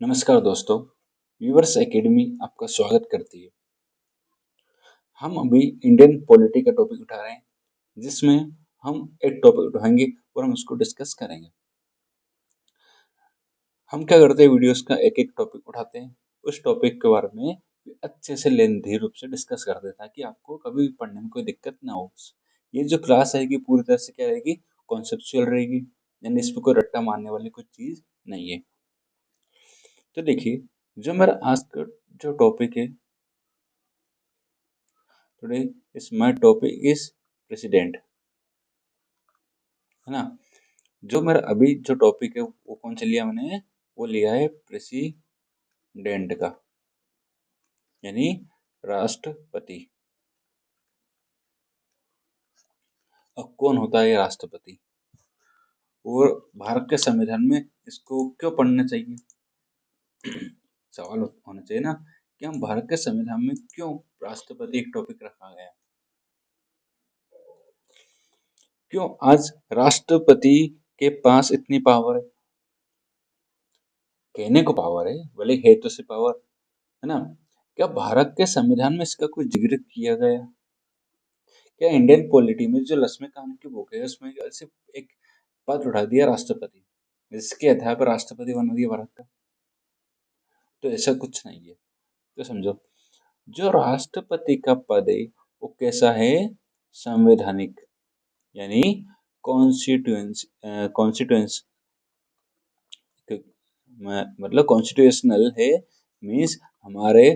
नमस्कार दोस्तों, viewers academy आपका स्वागत करती है। हम अभी इंडियन पॉलिटी का टॉपिक उठा रहे हैं, जिसमें हम एक टॉपिक उठाएंगे और हम उसको डिस्कस करेंगे। हम क्या करते हैं, वीडियोस का एक एक टॉपिक उठाते हैं, उस टॉपिक के बारे में अच्छे से लेंथी रूप से डिस्कस करते हैं ताकि आपको कभी भी पढ़ने में कोई दिक्कत ना हो। ये जो क्लास रहेगी पूरी तरह से क्या रहेगी, कॉन्सेप्चुअल रहेगी, यानी इसमें कोई रट्टा मारने वाली कोई चीज नहीं है। तो देखिए, जो मेरा आज का जो टॉपिक है, today is my topic is president, है ना। जो मेरा अभी जो टॉपिक है वो कौन सा लिया मैंने, वो लिया है प्रेसिडेंट का, यानी राष्ट्रपति। अब कौन होता है ये राष्ट्रपति, और भारत के संविधान में इसको क्यों पढ़ना चाहिए। सवाल होना चाहिए ना कि हम भारत के संविधान में क्यों राष्ट्रपति एक टॉपिक रखा गया, क्यों आज राष्ट्रपति के पास इतनी पावर है। कहने को पावर है, भले है तो से पावर, है ना। क्या भारत के संविधान में इसका कोई जिक्र किया गया, क्या इंडियन पॉलिटी में जो लक्ष्मीकांत की बुक है उसमें सिर्फ एक पद उठा दिया राष्ट्रपति, जिसके आधार पर राष्ट्रपति बना दिया भारत का। तो ऐसा कुछ नहीं है। तो समझो, जो राष्ट्रपति का पद है वो कैसा है, संवैधानिक, यानी कॉन्स्टिट्यूएंस कॉन्स्टिट्यूएंस मतलब कॉन्स्टिट्यूशनल है। मीन्स हमारे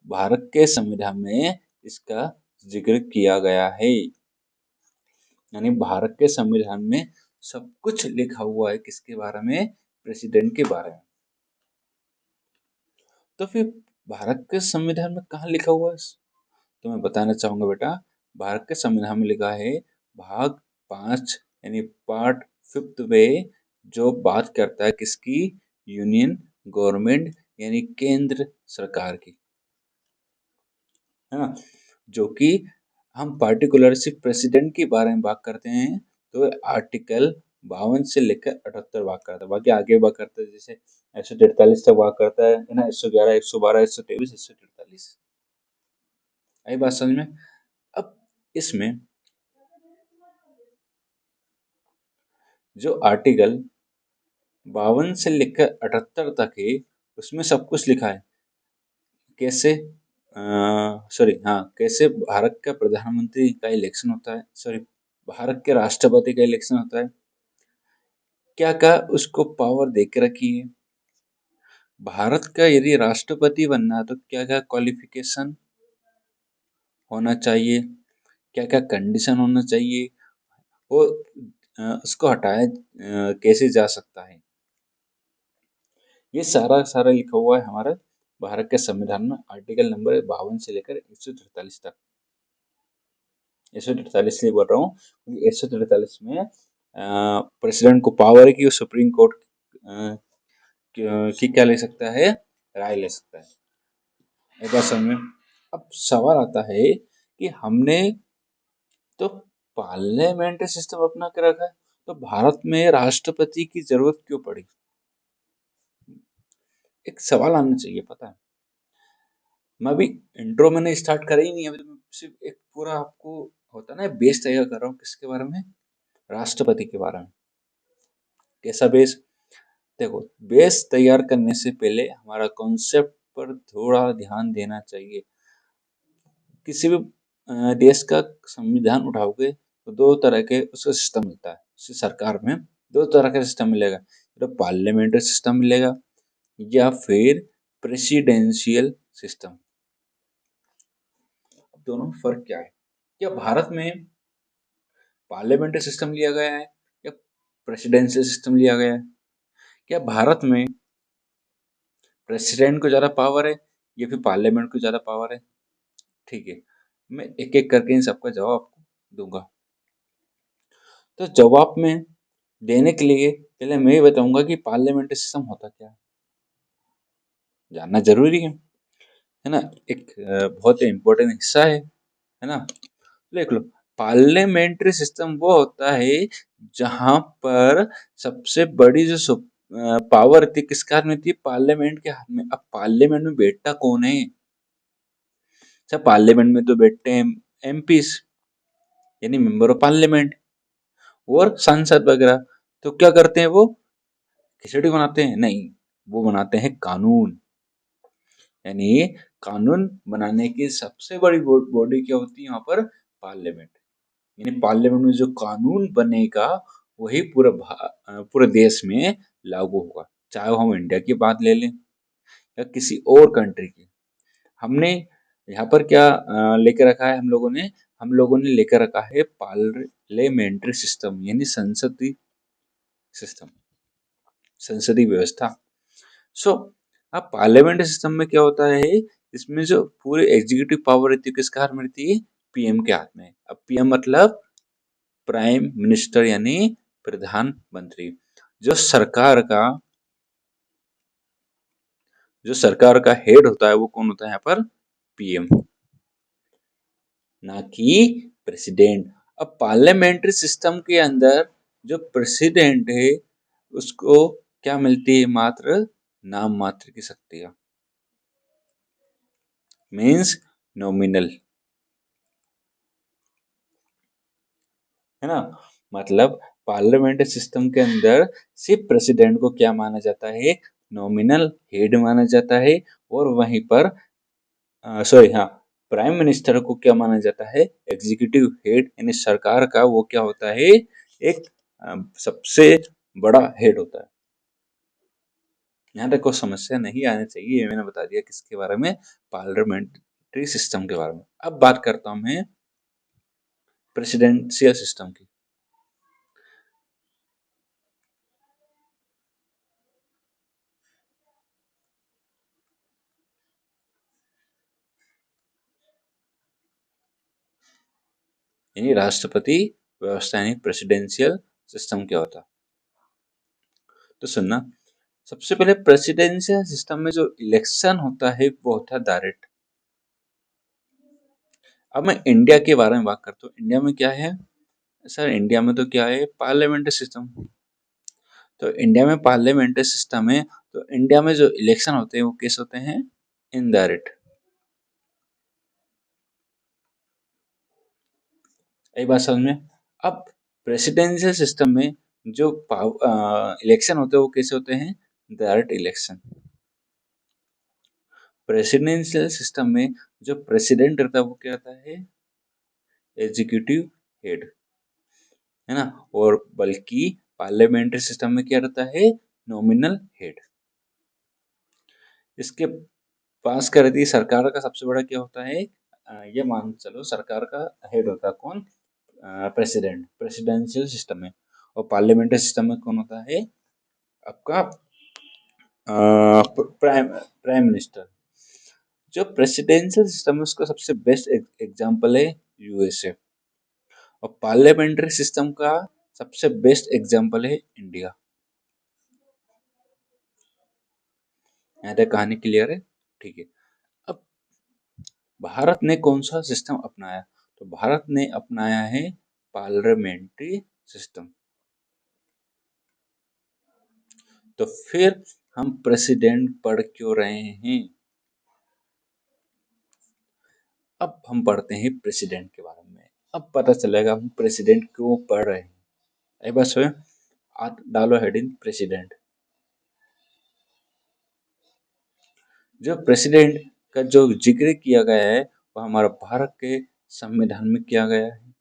भारत के संविधान में इसका जिक्र किया गया है, यानी भारत के संविधान में सब कुछ लिखा हुआ है किसके बारे में, प्रेसिडेंट के बारे में। तो फिर भारत के संविधान में कहाँ लिखा हुआ है, तो मैं बताना चाहूंगा बेटा। भारत के संविधान में लिखा है भाग 5, यानी पार्ट 5 में, जो बात करता है किसकी, यूनियन गवर्नमेंट, यानी केंद्र सरकार की, है ना। जो कि हम पार्टिकुलर सिर्फ प्रेसिडेंट के बारे में बात करते हैं तो आर्टिकल 52 से लेकर 78 बात करता है, बाकी आगे बात करता है, जैसे 143 तक बात करता है ना, 111, 112, 123, 143। आई बात समझ में। अब इसमें जो आर्टिकल 52 से लेकर 78 तक है, उसमें सब कुछ लिखा है। कैसे, सॉरी हाँ, कैसे भारत का प्रधानमंत्री का इलेक्शन होता है, सॉरी भारत के राष्ट्रपति का इलेक्शन होता है, क्या क्या उसको पावर दे के रखी है, भारत का यदि राष्ट्रपति बनना है तो क्या क्या क्वालिफिकेशन होना चाहिए, क्या क्या कंडीशन होना चाहिए, और उसको हटाया कैसे जा सकता है। ये सारा सारा लिखा हुआ है हमारे भारत के संविधान में, आर्टिकल नंबर 52 से लेकर 143 तक। 143 से बोल रहा हूँ क्योंकि 143 में प्रेसिडेंट को पावर है कि वो सुप्रीम कोर्ट की क्या ले सकता है, राय ले सकता है। एक बात समझ में। अब सवाल आता है कि हमने तो पार्लियामेंट्री सिस्टम अपना के रखा है, तो भारत में राष्ट्रपति की जरूरत क्यों पड़ी। एक सवाल आना चाहिए, पता है। मैं अभी इंट्रो मैंने स्टार्ट करा ही नहीं, अभी तो मैं सिर्फ एक पूरा आपको होता ना बेस तैयार कर रहा हूँ, किसके बारे में, राष्ट्रपति के बारे में। कैसा बेस, देखो बेस तैयार करने से पहले हमारा कॉन्सेप्ट पर थोड़ा ध्यान देना चाहिए। किसी भी देश का संविधान उठाओगे तो दो तरह के उसका सिस्टम मिलता है। सरकार में दो तरह का सिस्टम मिलेगा, तो पार्लियामेंट्री सिस्टम मिलेगा या फिर प्रेसिडेंशियल सिस्टम। दोनों में फर्क क्या है, क्या भारत में पार्लियामेंट्री सिस्टम लिया गया है या प्रेसिडेंशियल सिस्टम लिया गया है, क्या भारत में प्रेसिडेंट को ज्यादा पावर है या फिर पार्लियामेंट को ज्यादा पावर है। ठीक है, मैं एक एक करके इन सबका जवाब आपको दूंगा। तो जवाब में देने के लिए पहले मैं ये बताऊंगा कि पार्लियामेंट्री सिस्टम होता क्या है, जानना जरूरी है ना। एक बहुत इम्पोर्टेंट हिस्सा है ना। देख लो, पार्लियामेंट्री सिस्टम वो होता है जहां पर सबसे बड़ी जो पावर थी किसके हाथ में थी? पार्लियामेंट के हाथ में। अब पार्लियामेंट में बैठता कौन है? अच्छा, पार्लियामेंट में तो बैठते हैं एमपीस, यानी मेंबर ऑफ पार्लियामेंट, और सांसद वगैरह। तो क्या करते हैं वो? खिचड़ी बनाते हैं? नहीं, वो बनाते हैं कानून। यानी कानून बनाने की सबसे बड़ी बॉडी क्या होती है यहाँ पर? पार्लियामेंट। यानी पार्लियामेंट में जो कानून बनेगा वही पूरे देश में लागू होगा, चाहे वो हम इंडिया की बात ले लें या किसी और कंट्री की। हमने यहाँ पर क्या लेकर रखा है? हम लोगों ने लेकर रखा है पार्लियामेंट्री सिस्टम, यानी संसदीय सिस्टम, संसदीय व्यवस्था। सो अब पार्लियामेंट्री सिस्टम में क्या होता है? इसमें जो पूरी एग्जीक्यूटिव पावर रहती है किसके हाथ में रहती है? पीएम के हाथ में। अब पीएम मतलब प्राइम मिनिस्टर, यानी प्रधानमंत्री। जो सरकार का जो सरकार का हेड होता है वो कौन होता है यहाँ पर? पीएम, ना कि प्रेसिडेंट। अब पार्लियामेंट्री सिस्टम के अंदर जो प्रेसिडेंट है उसको क्या मिलती है? मात्र नाम मात्र की शक्तियां, मीन्स नॉमिनल, है ना। मतलब पार्लियामेंट्री सिस्टम के अंदर सिर्फ प्रेसिडेंट को क्या माना जाता है? नॉमिनल हेड माना जाता है। और वहीं पर सॉरी, हाँ, प्राइम मिनिस्टर को क्या माना जाता है? एग्जीक्यूटिव हेड, यानी सरकार का वो क्या होता है? एक सबसे बड़ा हेड होता है। यहाँ तक कोई समस्या नहीं आनी चाहिए, ये मैंने बता दिया किसके बारे में? पार्लियामेंट्री सिस्टम के बारे में। अब बात करता हूँ मैं प्रेसिडेंशियल सिस्टम की। यानी राष्ट्रपति व्यवस्था, यानी प्रेसिडेंशियल सिस्टम क्या होता है? तो सुनना, सबसे पहले प्रेसिडेंशियल सिस्टम में जो इलेक्शन होता है वो होता है डायरेक्ट। अब मैं इंडिया के बारे में बात करता हूँ। इंडिया में क्या है? सर, इंडिया में तो क्या है? Parliamentary system. तो इंडिया में पार्लियामेंट्री सिस्टम है, तो इंडिया में जो इलेक्शन होते हैं वो कैसे होते हैं? इनडायरेक्ट। यही बात समझ में। अब प्रेसिडेंशियल सिस्टम में जो इलेक्शन होते हैं वो कैसे होते हैं? Direct election. प्रेसिडेंशियल सिस्टम में जो प्रेसिडेंट रहता है वो क्या रहता है? एग्जीक्यूटिव हेड, है ना। और बल्कि पार्लियामेंट्री सिस्टम में क्या रहता है? Nominal head. इसके पास कर दी सरकार का सबसे बड़ा क्या होता है? ये मान चलो सरकार का हेड होता है कौन? प्रेसिडेंट, प्रेसिडेंशियल सिस्टम में। और पार्लियामेंट्री सिस्टम में कौन होता है? आपका प्राइम प्राइम मिनिस्टर। जो प्रेसिडेंशियल सिस्टम है उसका सबसे बेस्ट एग्जांपल है यूएसए, और पार्लियामेंट्री सिस्टम का सबसे बेस्ट एग्जांपल है इंडिया। यहाँ तक कहानी क्लियर है? ठीक है। अब भारत ने कौन सा सिस्टम अपनाया? तो भारत ने अपनाया है पार्लियामेंट्री सिस्टम। तो फिर हम प्रेसिडेंट पढ़ क्यों रहे हैं? अब हम पढ़ते हैं प्रेसिडेंट के बारे में। अब पता चलेगा हम प्रेसिडेंट क्यों पढ़ रहे हैं। एक बार स्वयं आप डालो हेडिंग प्रेसिडेंट। जो प्रेसिडेंट का जो जिक्र किया गया है वह हमारा भारत के संविधान में किया गया है।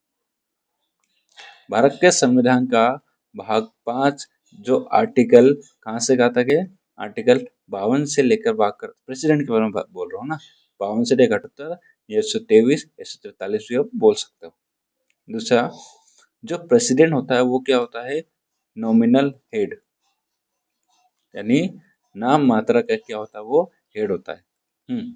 भारत के संविधान का भाग 5 जो आर्टिकल कहाँ से कहा तक है? आर्टिकल 52 से लेकर भाग प्रेसिडेंट के बारे में बोल रहा हूँ ना। 52 से लेकर 78, 123, 143 भी आप बोल सकते हो। दूसरा, जो प्रेसिडेंट होता है वो क्या होता है? नॉमिनल हेड, यानी नाम मात्रा का क्या होता है? वो हेड होता है। हम्म।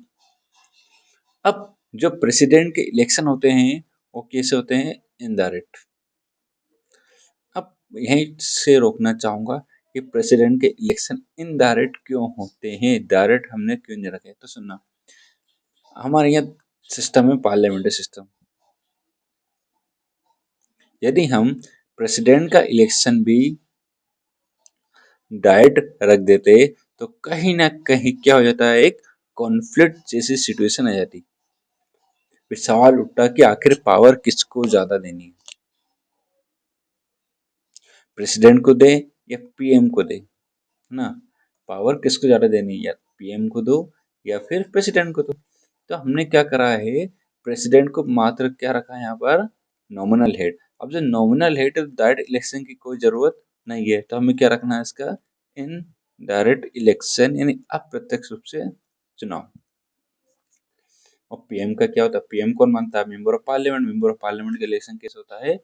अब जो प्रेसिडेंट के इलेक्शन होते हैं वो कैसे होते हैं? इनडायरेक्ट। अब यहीं से रोकना चाहूंगा कि प्रेसिडेंट के इलेक्शन इनडायरेक्ट क्यों होते हैं, डायरेक्ट हमने क्यों नहीं रखे। तो सुनना, हमारे यहाँ सिस्टम है पार्लियामेंट्री सिस्टम। यदि हम प्रेसिडेंट का इलेक्शन भी डायरेक्ट रख देते तो कहीं ना कहीं क्या हो जाता है, एक कॉन्फ्लिक्ट जैसी सिचुएशन आ जाती। फिर सवाल उठता कि आखिर पावर किसको ज्यादा देनी है, प्रेसिडेंट को दे या पीएम को दे, है ना। पावर किसको ज्यादा देनी है, या पीएम को दो या फिर प्रेसिडेंट को दो। तो हमने क्या करा है, प्रेसिडेंट को मात्र क्या रखा है यहाँ पर, नॉमिनल हेड। अब जो नॉमिनल हेड है, डायरेक्ट इलेक्शन की कोई जरूरत नहीं है, तो हमें क्या रखना है इसका, इन डायरेक्ट इलेक्शन यानी अप्रत्यक्ष रूप से चुनाव। और पीएम का क्या होता है, पीएम कौन मानता है, member of parliament. Member of parliament का इलेक्शन कैसे होता है,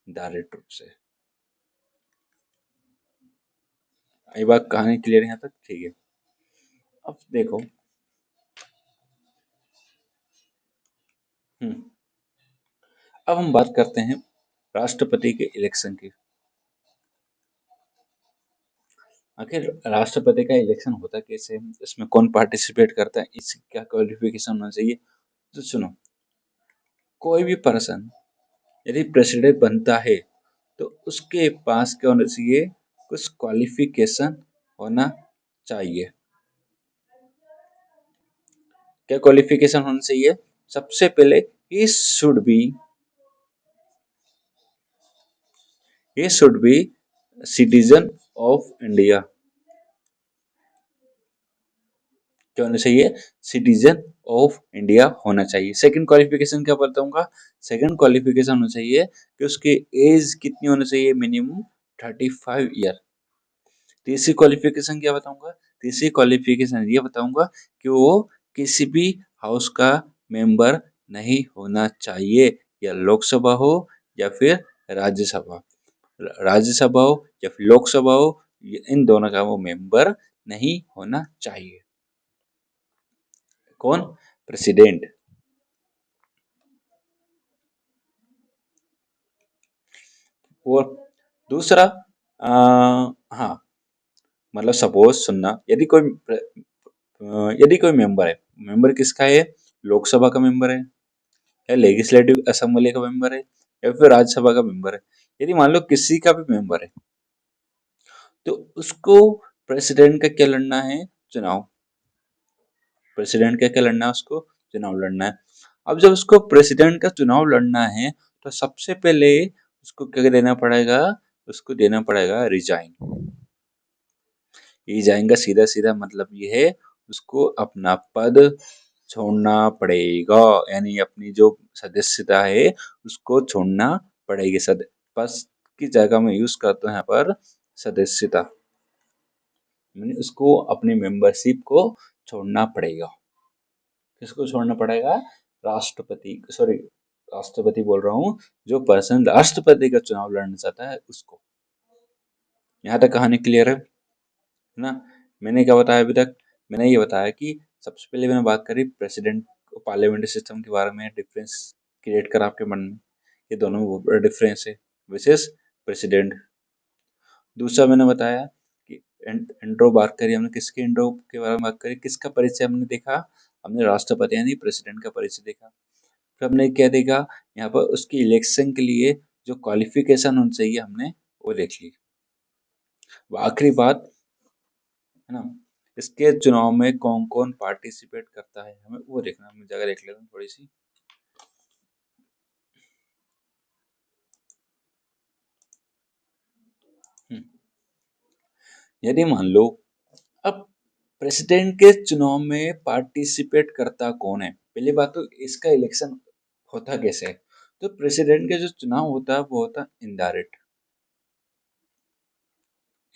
डायरेक्ट रूप से। ये बात कहानी क्लियर है यहाँ तक, ठीक है। अब देखो, हम्म अब हम बात करते हैं राष्ट्रपति के इलेक्शन की। आखिर राष्ट्रपति का इलेक्शन होता कैसे है, इसमें कौन पार्टिसिपेट करता है, इसकी क्या क्वालिफिकेशन होना चाहिए। तो सुनो, कोई भी पर्सन यदि प्रेसिडेंट बनता है तो उसके पास क्या होना चाहिए, कुछ क्वालिफिकेशन होना चाहिए। क्या क्वालिफिकेशन होना चाहिए, सबसे पहले he should be, he should be citizen of India. क्या होना चाहिए, सिटीजन ऑफ इंडिया होना चाहिए। सेकंड क्वालिफिकेशन क्या बताऊंगा, सेकंड क्वालिफिकेशन होना चाहिए कि उसकी एज कितनी होनी चाहिए, मिनिमम 35 ईयर। तीसरी क्वालिफिकेशन क्या बताऊंगा, तीसरी क्वालिफिकेशन ये बताऊंगा कि वो किसी भी हाउस का मेंबर नहीं होना चाहिए, या लोकसभा हो या फिर राज्यसभा, राज्यसभा हो या फिर लोकसभा हो, इन दोनों का वो मेंबर नहीं होना चाहिए। कौन, प्रेसिडेंट। और दूसरा, हाँ, मतलब सपोज सुनना, यदि कोई मेंबर है, मेंबर किसका है, लोकसभा का मेंबर है, या लेजिस्लेटिव असेंबली का मेंबर है, या फिर राज्यसभा का मेंबर है। यदि मान लो किसी का भी मेंबर है, तो उसको प्रेसिडेंट का क्या लड़ना है, चुनाव। प्रेसिडेंट का क्या लड़ना है, उसको चुनाव लड़ना है। अब जब उसको प्रेसिडेंट का चुनाव लड़ना है, तो सबसे पहले उसको क्या देना पड़ेगा, उसको देना पड़ेगा रिजाइन। रिजाइन का सीधा सीधा मतलब ये है, उसको अपना पद छोड़ना पड़ेगा, यानी अपनी जो सदस्यता है उसको छोड़ना पड़ेगी। पद की जगह में यूज करते हैं यहाँ पर सदस्यता, यानी उसको अपनी मेंबरशिप को छोड़ना पड़ेगा। किसको छोड़ना पड़ेगा, राष्ट्रपति, सॉरी, राष्ट्रपति बोल रहा हूँ, जो पर्सन राष्ट्रपति का चुनाव लड़ना चाहता है उसको। यहाँ तक कहानी क्लियर है ना। मैंने क्या बताया अभी तक, मैंने ये बताया कि सबसे पहले मैंने बात करी प्रेसिडेंट पार्लियामेंट्री सिस्टम के बारे में, डिफरेंस क्रिएट करा आपके मन में, ये दोनों में बहुत बड़ा डिफरेंस है, विशेष प्रेसिडेंट। दूसरा मैंने बताया कि इंट्रो बात करी हमने, किसके इंट्रो के बारे में बात करी, किसका परिचय हमने देखा, हमने राष्ट्रपति यानी प्रेसिडेंट का परिचय देखा। फिर हमने क्या देखा, यहाँ पर उसकी इलेक्शन के लिए जो क्वालिफिकेशन होनी चाहिए हमने वो देख ली। आखिरी बात है ना, इसके चुनाव में कौन कौन पार्टिसिपेट करता है हमें वो देखना, हम जगह देख लेते हैं थोड़ी सी। हम्म, यदि मान लो, अब प्रेसिडेंट के चुनाव में पार्टिसिपेट करता कौन है, पहली बात तो इसका इलेक्शन होता कैसे है। तो प्रेसिडेंट का जो चुनाव होता है वो होता है इनडायरेक्ट।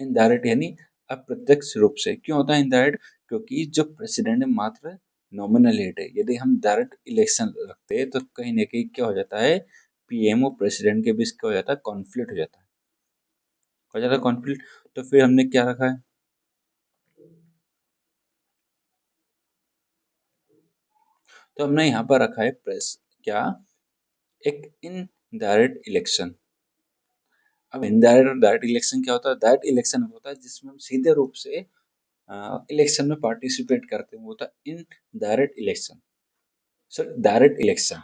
इनडायरेक्ट यानी अप्रत्यक्ष रूप से। क्यों होता है इनडायरेक्ट, क्योंकि जो प्रेसिडेंट है मात्र नॉमिनल हेड है। यदि हम डायरेक्ट इलेक्शन रखते हैं तो कहीं ना कहीं क्या हो जाता है, पीएम और प्रेसिडेंट के बीच क्या हो जाता है, कॉन्फ्लिक्ट हो जाता है, हो जाता है कॉन्फ्लिक्ट। तो फिर हमने क्या रखा है, तो हमने यहाँ पर रखा है प्रेस क्या, एक इनडायरेक्ट इलेक्शन। अब इनडायरेक्ट और डायरेक्ट इलेक्शन क्या होता है, डायरेक्ट इलेक्शन होता है जिसमें हम सीधे रूप से इलेक्शन में पार्टिसिपेट करते हैं, वो होता है in direct election. Sir direct election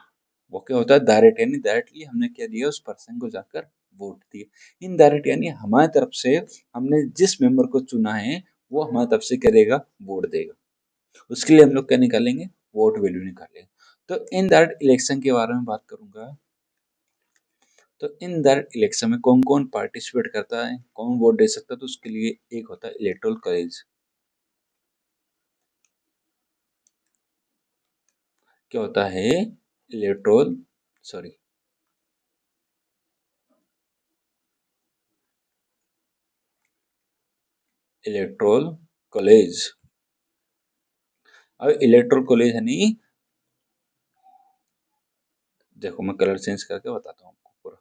वो क्या होता है, डायरेक्ट यानी डायरेक्टली हमने क्या दिया उस पर्सन को जाकर वोट दिए। इनडायरेक्ट यानी हमारी तरफ से हमने जिस मेंबर को चुना है वो हमारी तरफ से करेगा, वोट देगा। उसके लिए हम लोग क्या निकालेंगे, वोट वैल्यू निकालेंगे। तो इनडायरेक्ट इलेक्शन के बारे में बात करूंगा। तो इनडायरेक्ट इलेक्शन में कौन कौन पार्टिसिपेट करता है, कौन वोट दे सकता है, तो उसके लिए एक होता है इलेक्टोरल कॉलेज। क्या होता है, इलेक्टोरल, सॉरी, इलेक्टोरल कॉलेज। अब इलेक्टोरल कॉलेज यानी, देखो मैं कलर चेंज करके बताता हूँ आपको पूरा।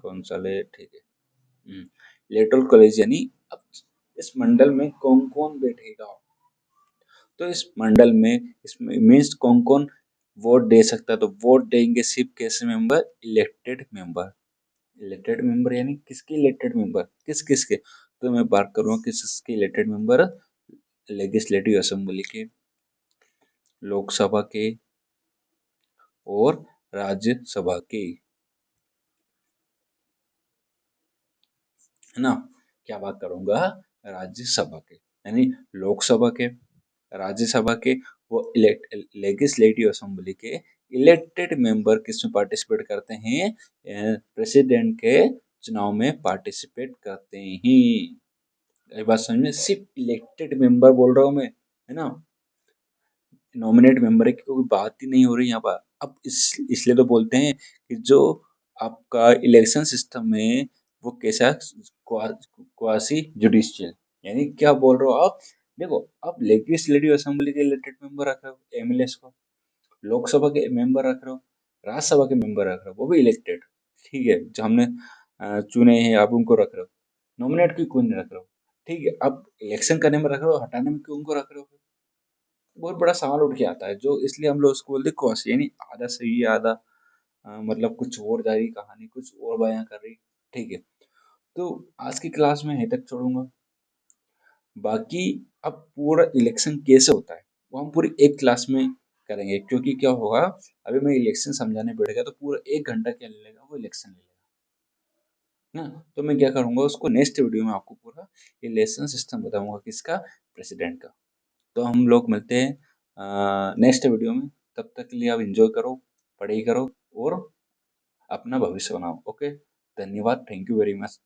कौन सा ले, ठीक है। इलेक्टोरल कॉलेज यानी अब इस मंडल में कौन कौन बैठेगा, तो इस मंडल में इसमें मीन्स कौन कौन वोट दे सकता है, तो वोट देंगे सिर्फ कैसे member, elected member. Elected member यानी किसके इलेक्टेड मेंबर, किस किस के, तो मैं बात करूंगा किस किसके इलेक्टेड मेंबर, लेजिस्लेटिव असेंबली के, लोकसभा के और राज्यसभा के, है ना। क्या बात करूंगा, राज्यसभा के यानी लोकसभा के, राज्यसभा के, वो इलेक्ट लेजिस्लेटिव असेंबली के इलेक्टेड मेंबर किसमें पार्टिसिपेट करते हैं, प्रेसिडेंट के चुनाव में पार्टिसिपेट करते हैं। ये बात समझ में, सिर्फ इलेक्टेड मेंबर बोल रहा हूँ मैं, है ना, नॉमिनेट मेंबर की कोई बात ही नहीं हो रही यहाँ पर। अब इसलिए तो बोलते हैं कि जो आपका इलेक्शन सिस्टम में वो कैसा, क्वासी जुडिशियल, यानी क्या बोल रहे हो आप, देखो आप लेजिस्लेटिव असेंबली के इलेक्टेड मेंबर रख रहे हो एमएलएस को, लोकसभा के मेंबर रख रहे हो, राज्यसभा के मेंबर रख रहे हो वो भी इलेक्टेड, ठीक है, जो हमने चुने हैं आप उनको रख रहे हो, नॉमिनेट क्यों नहीं रख रहे हो, ठीक है, अब इलेक्शन करने में रख रहे हो, हटाने में क्यों उनको रख रहे हो, बहुत बड़ा सवाल उठ के आता है, जो इसलिए हम लोग उसको बोलते हैं कॉस, यानी आधा सही आधा मतलब कुछ और जा रही कहानी, कुछ और बयां कर रही, ठीक है। तो आज की क्लास में यहीं तक छोड़ूंगा। बाकी अब पूरा इलेक्शन कैसे होता है वो हम पूरी एक क्लास में करेंगे, क्योंकि क्या होगा, अभी मैं इलेक्शन समझाने बैठ गया तो पूरा 1 घंटा क्या ले लेगा, वो इलेक्शन ले लेगा ना। तो मैं क्या करूंगा, उसको नेक्स्ट वीडियो में आपको पूरा इलेक्शन सिस्टम बताऊंगा, किसका, प्रेसिडेंट का। तो हम लोग मिलते हैं नेक्स्ट वीडियो में, तब तक के लिए आप एंजॉय करो, पढ़ाई करो और अपना भविष्य बनाओ। ओके, धन्यवाद, थैंक यू वेरी मच।